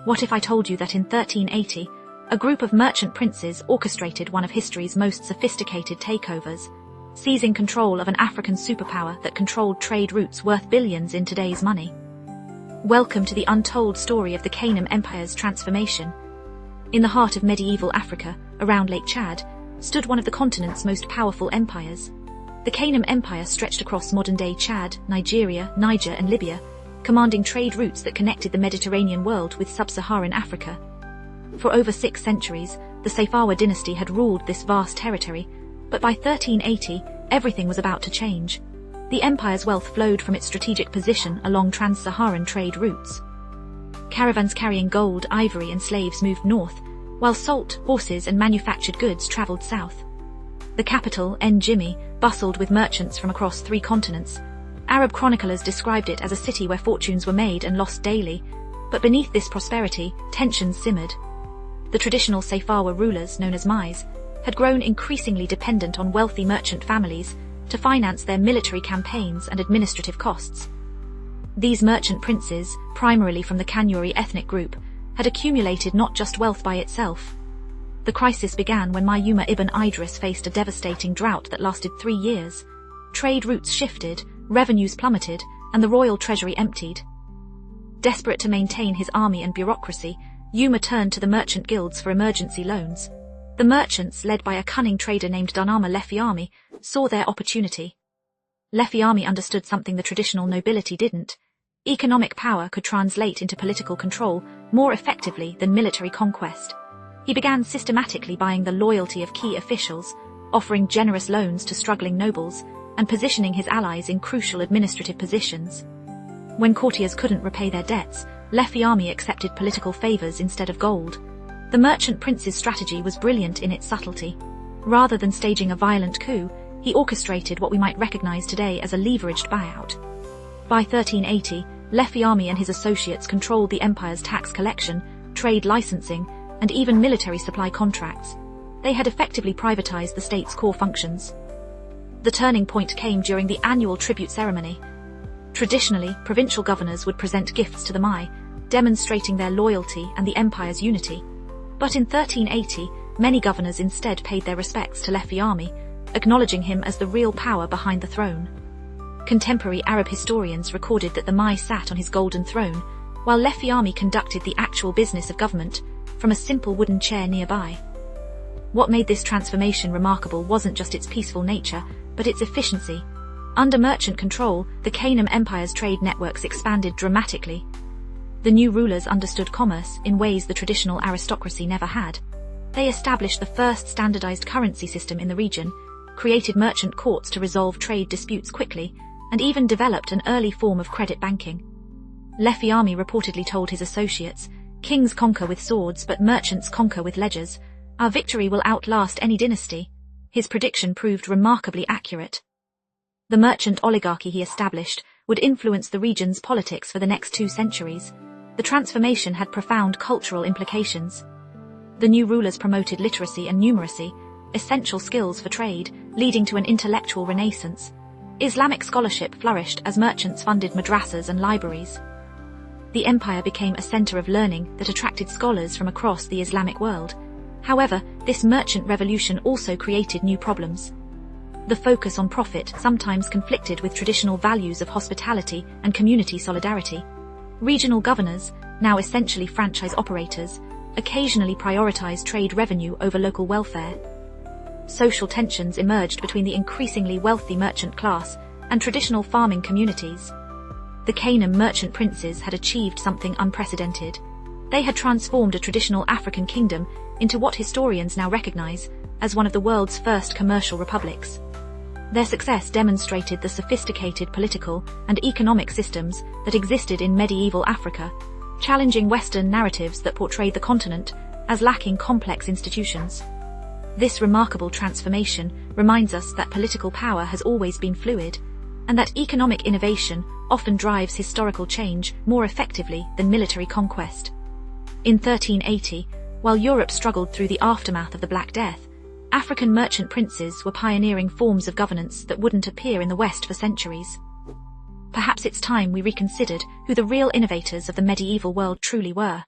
What if I told you that in 1380, a group of merchant princes orchestrated one of history's most sophisticated takeovers, seizing control of an African superpower that controlled trade routes worth billions in today's money? Welcome to the untold story of the Kanem Empire's transformation. In the heart of medieval Africa, around Lake Chad, stood one of the continent's most powerful empires. The Kanem Empire stretched across modern-day Chad, Nigeria, Niger and Libya, commanding trade routes that connected the Mediterranean world with sub-Saharan Africa. For over 6 centuries, the Sayfawa dynasty had ruled this vast territory, but by 1380, everything was about to change. The empire's wealth flowed from its strategic position along trans-Saharan trade routes. Caravans carrying gold, ivory and slaves moved north, while salt, horses and manufactured goods traveled south. The capital, Njimi, bustled with merchants from across 3 continents. Arab chroniclers described it as a city where fortunes were made and lost daily, but beneath this prosperity, tensions simmered. The traditional Sayfawa rulers, known as Mais, had grown increasingly dependent on wealthy merchant families to finance their military campaigns and administrative costs. These merchant princes, primarily from the Kanuri ethnic group, had accumulated not just wealth by itself. The crisis began when Mayuma ibn Idris faced a devastating drought that lasted 3 years. Trade routes shifted, revenues plummeted, and the royal treasury emptied. Desperate to maintain his army and bureaucracy, Yuma turned to the merchant guilds for emergency loans. The merchants, led by a cunning trader named Dunama Lefiami, saw their opportunity. Lefiami understood something the traditional nobility didn't. Economic power could translate into political control more effectively than military conquest. He began systematically buying the loyalty of key officials, offering generous loans to struggling nobles, and positioning his allies in crucial administrative positions. When courtiers couldn't repay their debts, Lefiami accepted political favors instead of gold. The merchant prince's strategy was brilliant in its subtlety. Rather than staging a violent coup, he orchestrated what we might recognize today as a leveraged buyout. By 1380, Lefiami and his associates controlled the empire's tax collection, trade licensing, and even military supply contracts. They had effectively privatized the state's core functions. The turning point came during the annual tribute ceremony. Traditionally, provincial governors would present gifts to the Mai, demonstrating their loyalty and the empire's unity. But in 1380, many governors instead paid their respects to Lefiami, acknowledging him as the real power behind the throne. Contemporary Arab historians recorded that the Mai sat on his golden throne, while Lefiami conducted the actual business of government from a simple wooden chair nearby. What made this transformation remarkable wasn't just its peaceful nature, but its efficiency. Under merchant control, the Kanem Empire's trade networks expanded dramatically. The new rulers understood commerce in ways the traditional aristocracy never had. They established the first standardized currency system in the region, created merchant courts to resolve trade disputes quickly, and even developed an early form of credit banking. Lefiami reportedly told his associates, "Kings conquer with swords, but merchants conquer with ledgers. Our victory will outlast any dynasty." His prediction proved remarkably accurate. The merchant oligarchy he established would influence the region's politics for the next 2 centuries. The transformation had profound cultural implications. The new rulers promoted literacy and numeracy, essential skills for trade, leading to an intellectual renaissance. Islamic scholarship flourished as merchants funded madrasas and libraries. The empire became a center of learning that attracted scholars from across the Islamic world. However, this merchant revolution also created new problems. The focus on profit sometimes conflicted with traditional values of hospitality and community solidarity. Regional governors, now essentially franchise operators, occasionally prioritized trade revenue over local welfare. Social tensions emerged between the increasingly wealthy merchant class and traditional farming communities. The Kanem merchant princes had achieved something unprecedented. They had transformed a traditional African kingdom into what historians now recognize as one of the world's first commercial republics. Their success demonstrated the sophisticated political and economic systems that existed in medieval Africa, challenging Western narratives that portrayed the continent as lacking complex institutions. This remarkable transformation reminds us that political power has always been fluid, and that economic innovation often drives historical change more effectively than military conquest. In 1380, while Europe struggled through the aftermath of the Black Death, African merchant princes were pioneering forms of governance that wouldn't appear in the West for centuries. Perhaps it's time we reconsidered who the real innovators of the medieval world truly were.